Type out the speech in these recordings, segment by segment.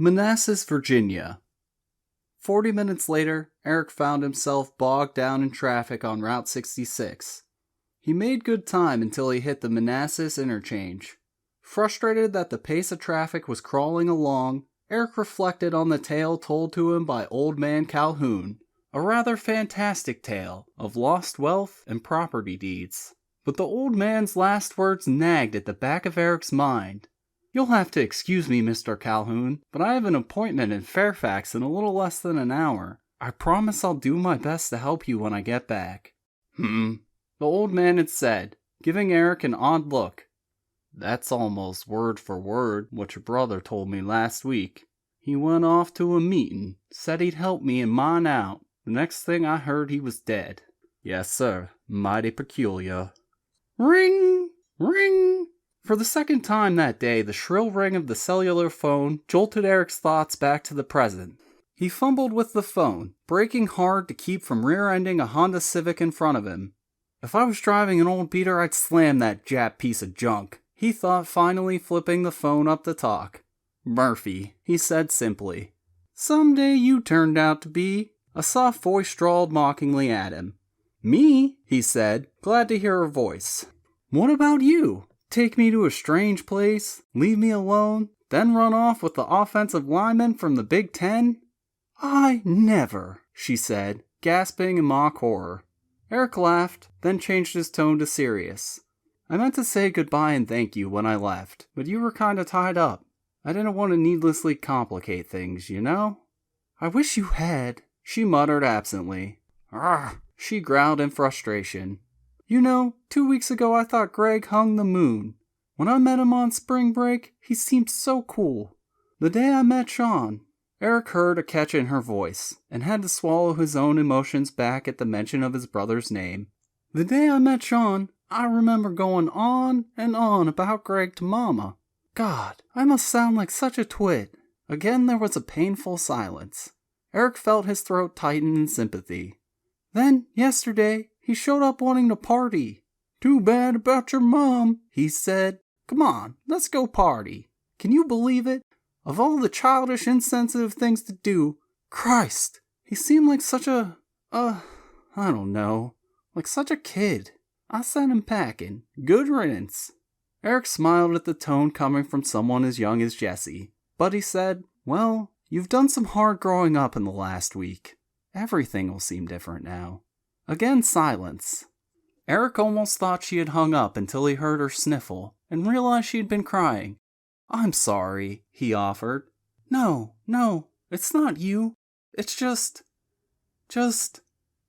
Manassas, Virginia. 40 minutes later, Eric found himself bogged down in traffic on Route 66. He made good time until he hit the Manassas interchange. Frustrated that the pace of traffic was crawling along, Eric reflected on the tale told to him by Old Man Calhoun, a rather fantastic tale of lost wealth and property deeds. But the old man's last words nagged at the back of Eric's mind. "You'll have to excuse me, Mr. Calhoun, but I have an appointment in Fairfax in a little less than an hour. I promise I'll do my best to help you when I get back." The old man had said, giving Eric an odd look. "That's almost word for word what your brother told me last week. He went off to a meeting, said he'd help me and mine out. The next thing I heard he was dead." "Yes, sir. Mighty peculiar." Ring! Ring! For the second time that day, the shrill ring of the cellular phone jolted Eric's thoughts back to the present. He fumbled with the phone, braking hard to keep from rear-ending a Honda Civic in front of him. "If I was driving an old beater, I'd slam that Jap piece of junk," he thought, finally flipping the phone up to talk. "Murphy," he said simply. "Someday you turned out to be," a soft voice drawled mockingly at him. "Me?" he said, glad to hear her voice. "What about you? Take me to a strange place, leave me alone, then run off with the offensive lineman from the Big Ten?" "I never," she said, gasping in mock horror. Eric laughed, then changed his tone to serious. "I meant to say goodbye and thank you when I left, but you were kinda tied up. I didn't want to needlessly complicate things, you know?" "I wish you had," she muttered absently. "Argh!" she growled in frustration. "You know, 2 weeks ago I thought Greg hung the moon. When I met him on spring break, he seemed so cool. The day I met Sean..." Eric heard a catch in her voice, and had to swallow his own emotions back at the mention of his brother's name. "The day I met Sean, I remember going on and on about Greg to Mama. God, I must sound like such a twit." Again there was a painful silence. Eric felt his throat tighten in sympathy. "Then, yesterday, he showed up wanting to party. 'Too bad about your mom,' he said. 'Come on, let's go party.' Can you believe it? Of all the childish, insensitive things to do, Christ, he seemed like such I don't know, like such a kid. I sent him packing. Good riddance." Eric smiled at the tone coming from someone as young as Jesse, but he said, "Well, you've done some hard growing up in the last week. Everything will seem different now." Again silence. Eric almost thought she had hung up until he heard her sniffle, and realized she had been crying. "I'm sorry," he offered. No, it's not you. It's just...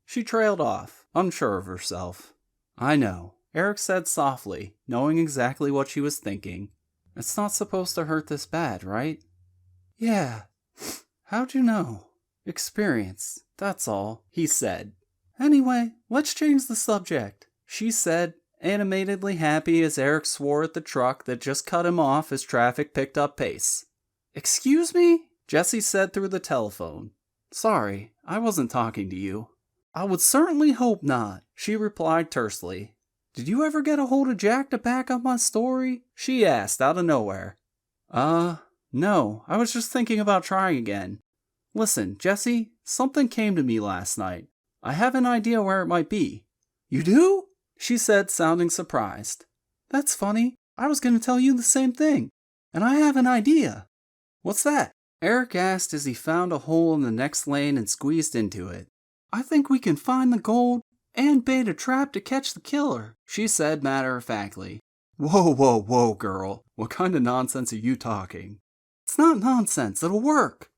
She trailed off, unsure of herself. "I know," Eric said softly, knowing exactly what she was thinking. "It's not supposed to hurt this bad, right?" "Yeah. How'd you know?" "Experience, that's all," he said. "Anyway, let's change the subject," she said, animatedly happy as Eric swore at the truck that just cut him off as traffic picked up pace. "Excuse me?" Jesse said through the telephone. "Sorry, I wasn't talking to you." "I would certainly hope not," she replied tersely. "Did you ever get a hold of Jack to back up my story?" she asked out of nowhere. No, I was just thinking about trying again. Listen, Jesse, something came to me last night. I have an idea where it might be." "You do?" she said, sounding surprised. "That's funny. I was going to tell you the same thing. And I have an idea." "What's that?" Eric asked as he found a hole in the next lane and squeezed into it. "I think we can find the gold and bait a trap to catch the killer," she said matter-of-factly. Whoa, girl. What kind of nonsense are you talking?" "It's not nonsense. It'll work."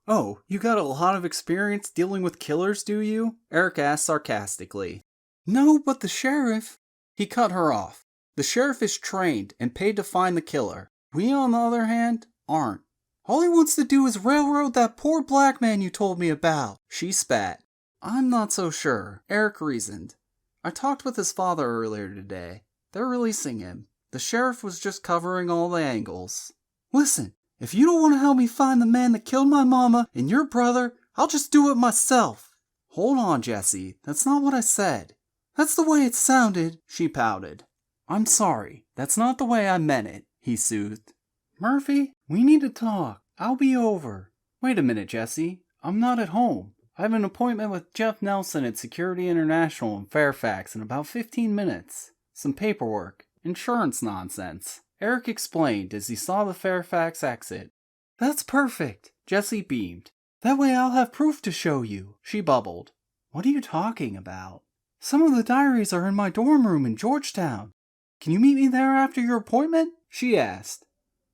"Oh, you got a lot of experience dealing with killers, do you?" Eric asked sarcastically. "No, but the sheriff..." He cut her off. "The sheriff is trained and paid to find the killer. We, on the other hand, aren't. All he wants to do is railroad that poor black man you told me about," she spat. "I'm not so sure," Eric reasoned. "I talked with his father earlier today. They're releasing him. The sheriff was just covering all the angles." "Listen, if you don't want to help me find the man that killed my mama and your brother, I'll just do it myself." "Hold on, Jesse. That's not what I said." "That's the way it sounded," she pouted. "I'm sorry. That's not the way I meant it," he soothed. "Murphy, we need to talk. I'll be over. Wait a minute, Jesse. I'm not at home. I have an appointment with Jeff Nelson at Security International in Fairfax in about 15 minutes. Some paperwork. Insurance nonsense. Eric explained as he saw the Fairfax exit. That's perfect, Jesse beamed. That way I'll have proof to show you, she bubbled. What are you talking about? Some of the diaries are in my dorm room in Georgetown. Can you meet me there after your appointment? She asked.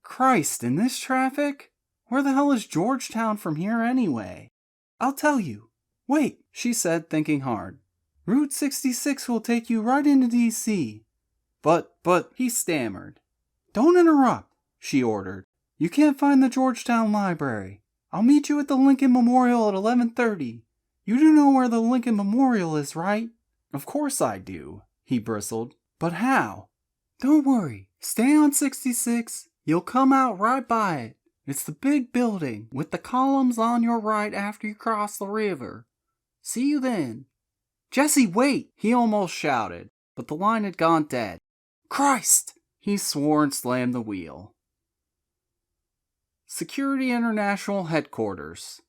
Christ, in this traffic? Where the hell is Georgetown from here anyway? I'll tell you. Wait, she said, thinking hard. Route 66 will take you right into D.C. But, he stammered. Don't interrupt, she ordered. You can't find the Georgetown Library. I'll meet you at the Lincoln Memorial at 11:30. You do know where the Lincoln Memorial is, right? Of course I do, he bristled. But how? Don't worry. Stay on 66. You'll come out right by it. It's the big building with the columns on your right after you cross the river. See you then. Jesse, wait! He almost shouted, but the line had gone dead. Christ! He swore and slammed the wheel. Security International Headquarters.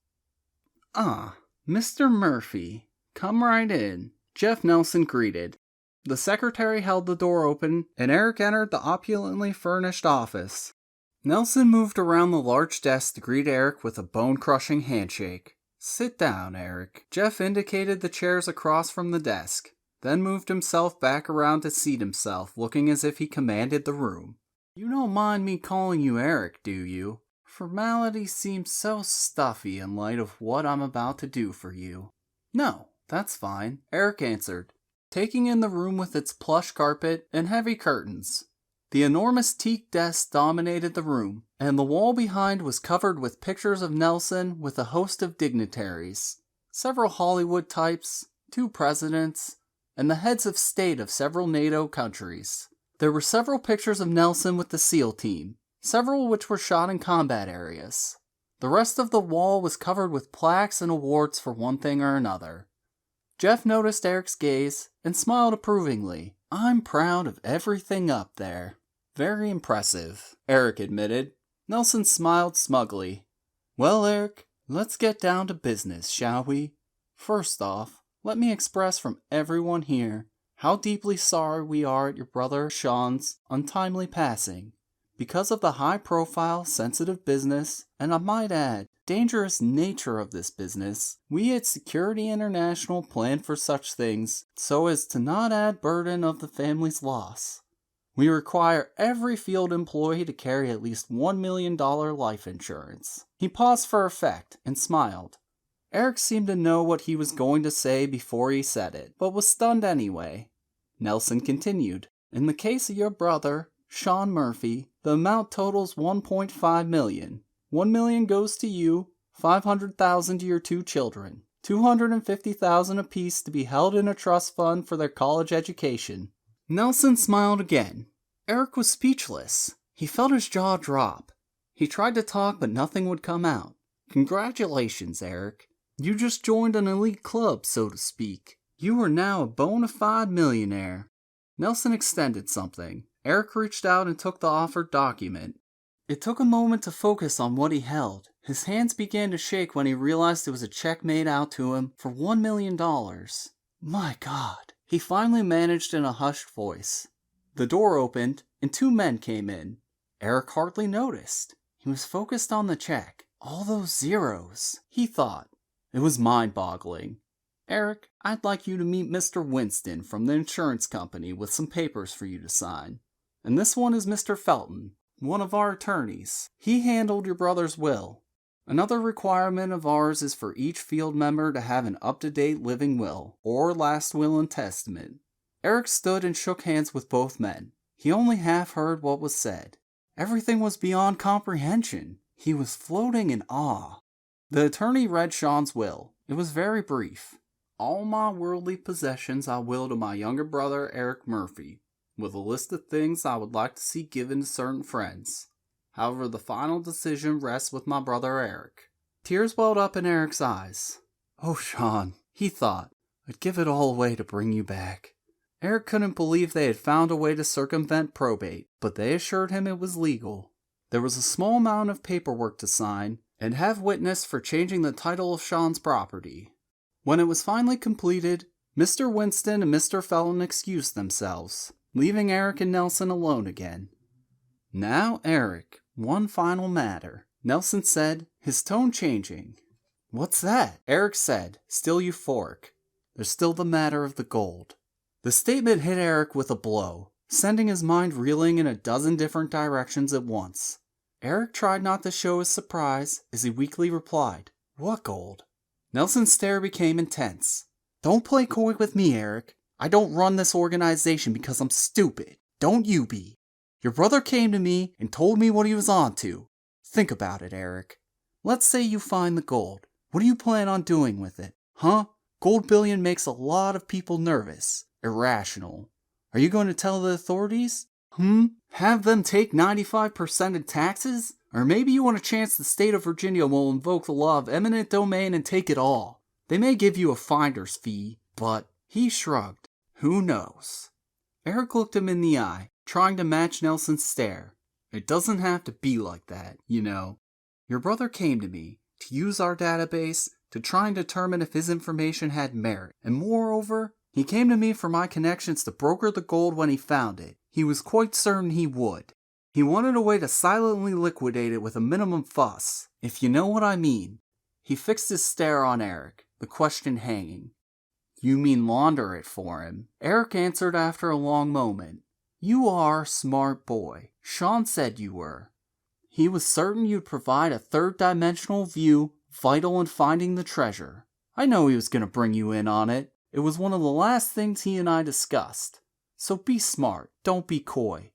Mr. Murphy, come right in, Jeff Nelson greeted. The secretary held the door open, and Eric entered the opulently furnished office. Nelson moved around the large desk to greet Eric with a bone-crushing handshake. Sit down, Eric. Jeff indicated the chairs across from the desk, then moved himself back around to seat himself, looking as if he commanded the room. You don't mind me calling you Eric, do you? Formality seems so stuffy in light of what I'm about to do for you. No, that's fine, Eric answered, taking in the room with its plush carpet and heavy curtains. The enormous teak desk dominated the room, and the wall behind was covered with pictures of Nelson with a host of dignitaries, several Hollywood types, 2 presidents, and the heads of state of several NATO countries. There were several pictures of Nelson with the SEAL team, several which were shot in combat areas. The rest of the wall was covered with plaques and awards for one thing or another. Jeff noticed Eric's gaze and smiled approvingly. I'm proud of everything up there. Very impressive, Eric admitted. Nelson smiled smugly. Well, Eric, let's get down to business, shall we? First off, let me express from everyone here how deeply sorry we are at your brother Sean's untimely passing. Because of the high-profile, sensitive business, and I might add, dangerous nature of this business, we at Security International plan for such things so as to not add burden of the family's loss. We require every field employee to carry at least $1 million life insurance. He paused for effect and smiled. Eric seemed to know what he was going to say before he said it, but was stunned anyway. Nelson continued, In the case of your brother, Sean Murphy, the amount totals $1.5 million. $1 million goes to you, $500,000 to your 2 children, $250,000 apiece to be held in a trust fund for their college education. Nelson smiled again. Eric was speechless. He felt his jaw drop. He tried to talk, but nothing would come out. Congratulations, Eric. You just joined an elite club, so to speak. You are now a bona fide millionaire. Nelson extended something. Eric reached out and took the offered document. It took a moment to focus on what he held. His hands began to shake when he realized it was a check made out to him for $1 million. My God, he finally managed in a hushed voice. The door opened, and 2 men came in. Eric hardly noticed. He was focused on the check. All those zeros, he thought. It was mind-boggling. Eric, I'd like you to meet Mr. Winston from the insurance company with some papers for you to sign. And this one is Mr. Felton, one of our attorneys. He handled your brother's will. Another requirement of ours is for each field member to have an up-to-date living will, or last will and testament. Eric stood and shook hands with both men. He only half heard what was said. Everything was beyond comprehension. He was floating in awe. The attorney read Sean's will. It was very brief. All my worldly possessions I will to my younger brother Eric Murphy, with a list of things I would like to see given to certain friends. However, the final decision rests with my brother Eric. Tears welled up in Eric's eyes. Oh, Sean, he thought, I'd give it all away to bring you back. Eric couldn't believe they had found a way to circumvent probate, but they assured him it was legal. There was a small amount of paperwork to sign and have witness for changing the title of Sean's property. When it was finally completed, Mr. Winston and Mr. Felton excused themselves, leaving Eric and Nelson alone again. "Now, Eric, one final matter," Nelson said, his tone changing. "What's that?" Eric said, still euphoric. "There's still the matter of the gold." The statement hit Eric with a blow, sending his mind reeling in a dozen different directions at once. Eric tried not to show his surprise as he weakly replied, "What gold?" Nelson's stare became intense. "Don't play coy with me, Eric. I don't run this organization because I'm stupid. Don't you be. Your brother came to me and told me what he was onto. Think about it, Eric. Let's say you find the gold. What do you plan on doing with it? Huh? Gold bullion makes a lot of people nervous, irrational. Are you going to tell the authorities? Have them take 95% in taxes? Or maybe you want a chance the state of Virginia will invoke the law of eminent domain and take it all. They may give you a finder's fee, but..." He shrugged. "Who knows?" Eric looked him in the eye, trying to match Nelson's stare. "It doesn't have to be like that, you know. Your brother came to me to use our database to try and determine if his information had merit. And moreover, he came to me for my connections to broker the gold when he found it. He was quite certain he would. He wanted a way to silently liquidate it with a minimum fuss, if you know what I mean." He fixed his stare on Eric, the question hanging. "You mean launder it for him?" Eric answered after a long moment. "You are a smart boy. Sean said you were. He was certain you'd provide a third-dimensional view vital in finding the treasure. I know he was going to bring you in on it. It was one of the last things he and I discussed. So be smart, don't be coy.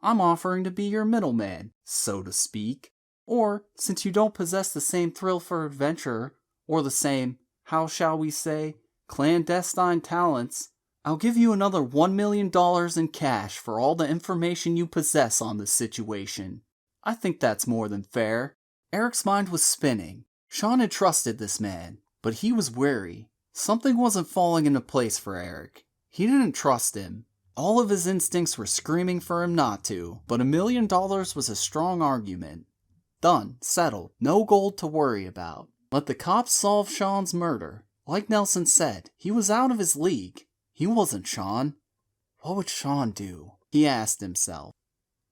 I'm offering to be your middleman, so to speak. Or, since you don't possess the same thrill for adventure, or the same, how shall we say, clandestine talents, I'll give you another $1 million in cash for all the information you possess on this situation. I think that's more than fair." Eric's mind was spinning. Sean had trusted this man, but he was wary. Something wasn't falling into place for Eric. He didn't trust him. All of his instincts were screaming for him not to, but $1 million was a strong argument. Done, settled, no gold to worry about. Let the cops solve Sean's murder. Like Nelson said, he was out of his league. He wasn't Sean. What would Sean do? He asked himself.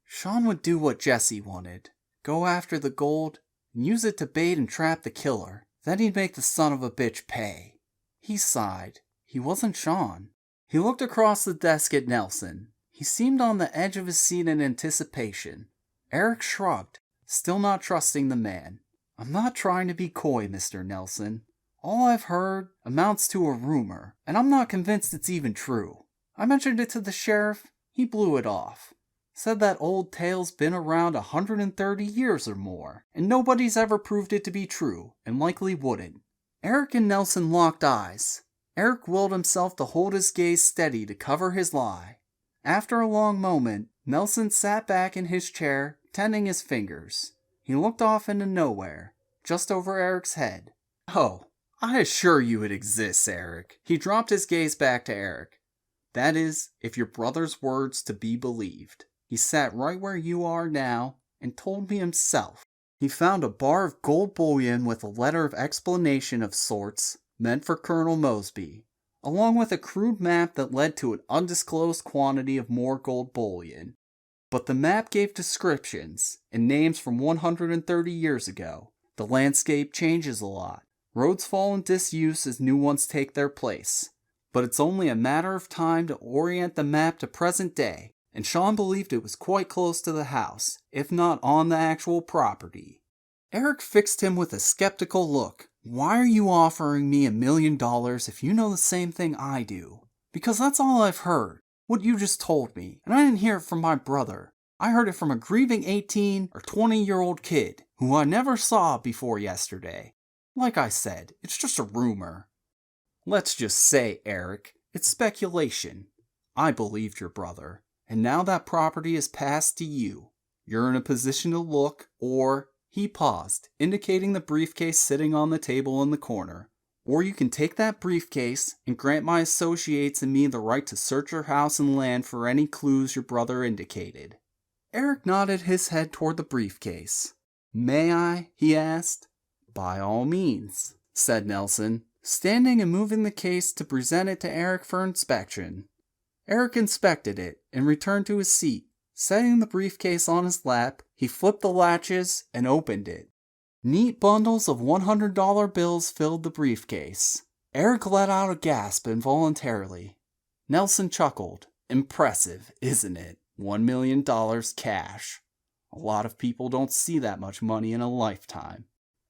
Sean would do what Jesse wanted. Go after the gold and use it to bait and trap the killer. Then he'd make the son of a bitch pay. He sighed. He wasn't Sean. He looked across the desk at Nelson. He seemed on the edge of his seat in anticipation. Eric shrugged, still not trusting the man. "I'm not trying to be coy, Mr. Nelson. All I've heard amounts to a rumor, and I'm not convinced it's even true. I mentioned it to the sheriff. He blew it off. Said that old tale's been around 130 years or more, and nobody's ever proved it to be true, and likely wouldn't." Eric and Nelson locked eyes. Eric willed himself to hold his gaze steady to cover his lie. After a long moment, Nelson sat back in his chair, tending his fingers. He looked off into nowhere, just over Eric's head. "Oh, I assure you it exists, Eric." He dropped his gaze back to Eric. "That is, if your brother's words to be believed. He sat right where you are now, and told me himself. He found a bar of gold bullion with a letter of explanation of sorts, meant for Colonel Mosby, along with a crude map that led to an undisclosed quantity of more gold bullion. But the map gave descriptions, and names from 130 years ago. The landscape changes a lot. Roads fall in disuse as new ones take their place. But it's only a matter of time to orient the map to present day, and Sean believed it was quite close to the house, if not on the actual property." Eric fixed him with a skeptical look. "Why are you offering me $1 million if you know the same thing I do?" "Because that's all I've heard. What you just told me. And I didn't hear it from my brother. I heard it from a grieving 18 or 20-year-old kid who I never saw before yesterday. Like I said, it's just a rumor." "Let's just say, Eric, it's speculation. I believed your brother, and now that property is passed to you. You're in a position to look, or..." He paused, indicating the briefcase sitting on the table in the corner. "Or you can take that briefcase and grant my associates and me the right to search your house and land for any clues your brother indicated." Eric nodded his head toward the briefcase. "May I?" he asked. "By all means," said Nelson, standing and moving the case to present it to Eric for inspection. Eric inspected it and returned to his seat. Setting the briefcase on his lap, he flipped the latches and opened it. Neat bundles of $100 bills filled the briefcase. Eric let out a gasp involuntarily. Nelson chuckled. "Impressive, isn't it? $1 million cash. A lot of people don't see that much money in a lifetime."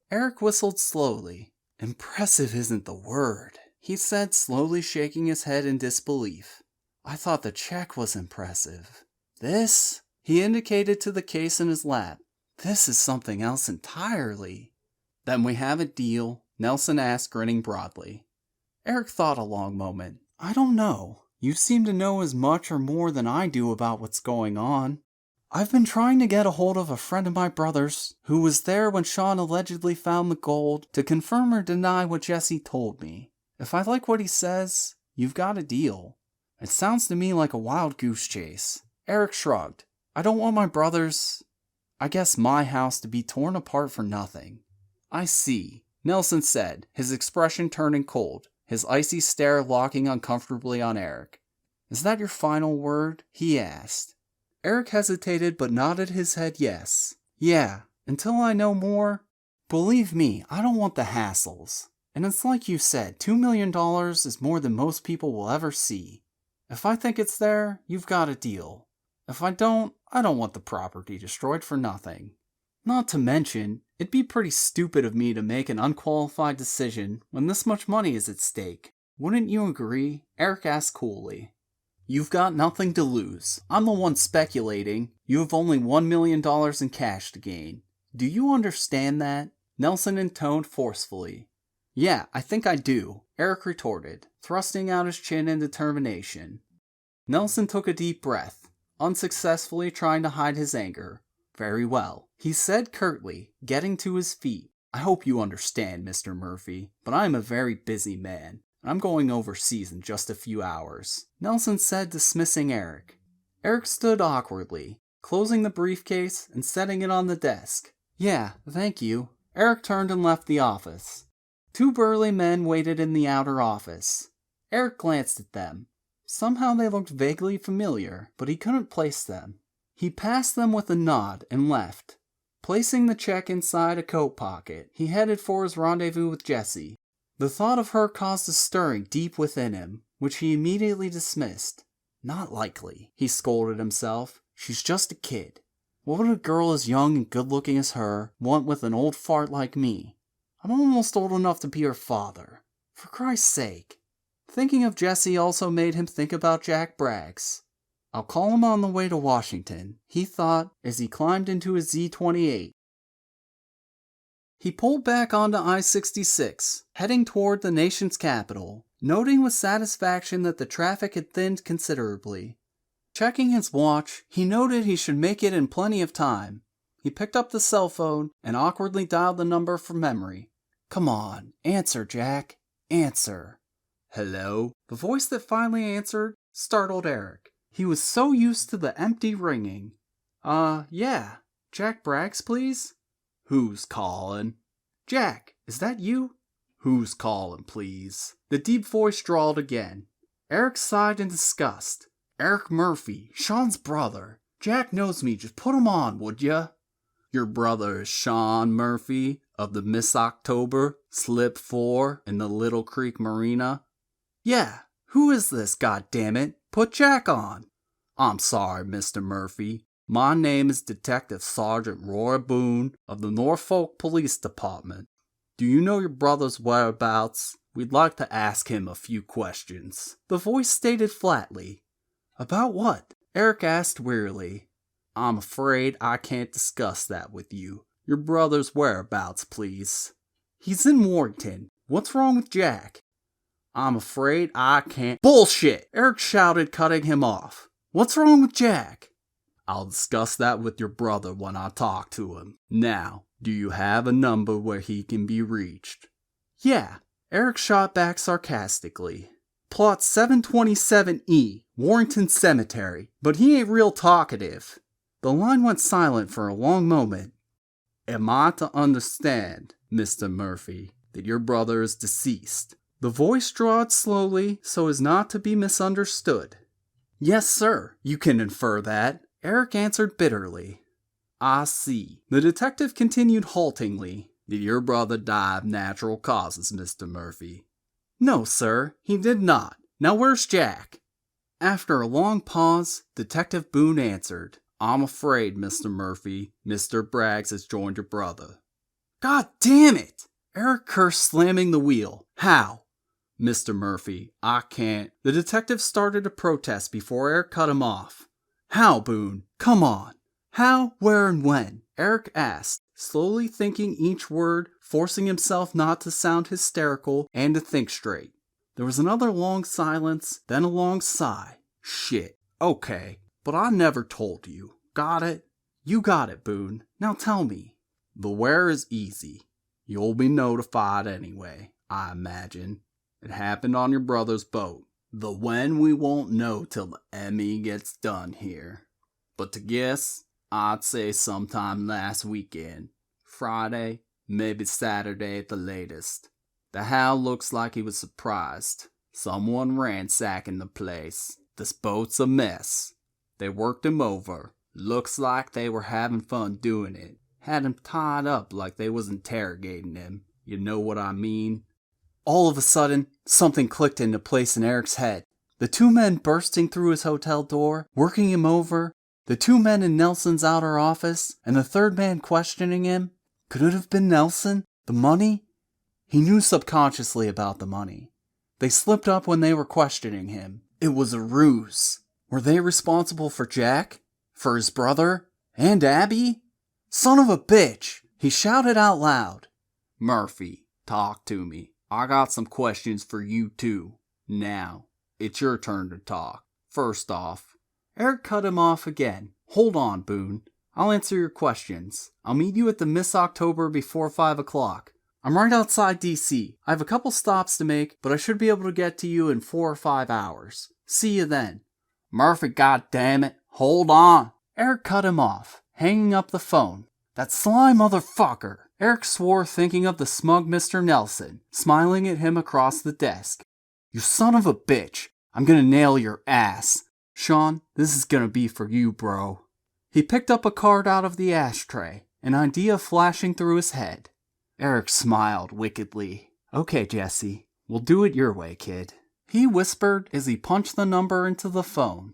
Eric whistled slowly. "Impressive isn't the word," he said, slowly shaking his head in disbelief. "I thought the check was impressive. This," he indicated to the case in his lap, "this is something else entirely." "Then we have a deal?" Nelson asked, grinning broadly. Eric thought a long moment. "I don't know. You seem to know as much or more than I do about what's going on. I've been trying to get a hold of a friend of my brother's who was there when Sean allegedly found the gold to confirm or deny what Jesse told me. If I like what he says, you've got a deal. It sounds to me like a wild goose chase." Eric shrugged. "I don't want my brother's, I guess my house to be torn apart for nothing." "I see," Nelson said, his expression turning cold, his icy stare locking uncomfortably on Eric. "Is that your final word?" he asked. Eric hesitated but nodded his head yes. "Yeah, until I know more. Believe me, I don't want the hassles. And it's like you said, $2 million is more than most people will ever see. If I think it's there, you've got a deal. If I don't want the property destroyed for nothing. Not to mention, it'd be pretty stupid of me to make an unqualified decision when this much money is at stake. Wouldn't you agree?" Eric asked coolly. "You've got nothing to lose. I'm the one speculating. You have only $1 million in cash to gain. Do you understand that?" Nelson intoned forcefully. "Yeah, I think I do," Eric retorted, thrusting out his chin in determination. Nelson took a deep breath, unsuccessfully trying to hide his anger. "Very well," he said curtly, getting to his feet. "I hope you understand, Mr. Murphy, but I am a very busy man. I'm going overseas in just a few hours," Nelson said, dismissing Eric. Eric stood awkwardly, closing the briefcase and setting it on the desk. "Yeah, thank you." Eric turned and left the office. Two burly men waited in the outer office. Eric glanced at them. Somehow they looked vaguely familiar, but he couldn't place them. He passed them with a nod and left. Placing the check inside a coat pocket, he headed for his rendezvous with Jessie. The thought of her caused a stirring deep within him, which he immediately dismissed. Not likely, he scolded himself. She's just a kid. What would a girl as young and good-looking as her want with an old fart like me? I'm almost old enough to be her father. For Christ's sake. Thinking of Jessie also made him think about Jack Braggs. I'll call him on the way to Washington, he thought as he climbed into his Z-28. He pulled back onto I-66, heading toward the nation's capital, noting with satisfaction that the traffic had thinned considerably. Checking his watch, he noted he should make it in plenty of time. He picked up the cell phone and awkwardly dialed the number from memory. "Come on, answer, Jack. Answer." "Hello?" The voice that finally answered startled Eric. He was so used to the empty ringing. Yeah. Jack Braggs, please?" "Who's calling?" "Jack, is that you?" "Who's calling, please?" The deep voice drawled again. Eric sighed in disgust. "Eric Murphy, Sean's brother. Jack knows me, just put him on, would ya?" "Your brother is Sean Murphy, of the Miss October, Slip 4, in the Little Creek Marina?" "Yeah, who is this, goddammit? Put Jack on." "I'm sorry, Mr. Murphy. My name is Detective Sergeant Roy Boone of the Norfolk Police Department. Do you know your brother's whereabouts? We'd like to ask him a few questions." The voice stated flatly. "About what?" Eric asked wearily. "I'm afraid I can't discuss that with you. Your brother's whereabouts, please." "He's in Warrington. What's wrong with Jack?" "I'm afraid I can't—" "Bullshit!" Eric shouted, cutting him off. "What's wrong with Jack?" "I'll discuss that with your brother when I talk to him. Now, do you have a number where he can be reached?" "Yeah," Eric shot back sarcastically. "Plot 727E, Warrington Cemetery, but he ain't real talkative." The line went silent for a long moment. Am I to understand, Mr. Murphy, that your brother is deceased? The voice drawled slowly so as not to be misunderstood. Yes, sir, you can infer that, Eric answered bitterly. I see. The detective continued haltingly. Did your brother die of natural causes, Mr. Murphy? No, sir, he did not. Now where's Jack? After a long pause, Detective Boone answered, I'm afraid, Mr. Murphy, Mr. Braggs has joined your brother. God damn it! Eric cursed, slamming the wheel. How? Mr. Murphy, I can't. The detective started to protest before Eric cut him off. How, Boone? Come on. How, where, and when? Eric asked, slowly thinking each word, forcing himself not to sound hysterical and to think straight. There was another long silence, then a long sigh. Shit. Okay, but I never told you. Got it? You got it, Boone. Now tell me. The where is easy. You'll be notified anyway, I imagine. It happened on your brother's boat. The when we won't know till the ME gets done here. But to guess, I'd say sometime last weekend. Friday, maybe Saturday at the latest. The how looks like he was surprised. Someone ransacking the place. This boat's a mess. They worked him over. Looks like they were having fun doing it. Had him tied up like they was interrogating him. You know what I mean? All of a sudden, something clicked into place in Eric's head. The two men bursting through his hotel door, working him over, the two men in Nelson's outer office, and the third man questioning him. Could it have been Nelson? The money? He knew subconsciously about the money. They slipped up when they were questioning him. It was a ruse. Were they responsible for Jack? For his brother? And Abby? Son of a bitch! He shouted out loud. Murphy, talk to me. I got some questions for you too. Now, it's your turn to talk. First off, Eric cut him off again. Hold on, Boone. I'll answer your questions. I'll meet you at the Miss October before 5 o'clock. I'm right outside DC. I have a couple stops to make, but I should be able to get to you in 4 or 5 hours. See you then. Murphy, goddammit, hold on. Eric cut him off, hanging up the phone. That sly motherfucker. Eric swore, thinking of the smug Mr. Nelson, smiling at him across the desk. You son of a bitch. I'm gonna nail your ass. Sean, this is gonna be for you, bro. He picked up a card out of the ashtray, an idea flashing through his head. Eric smiled wickedly. Okay, Jesse, we'll do it your way, kid. He whispered as he punched the number into the phone.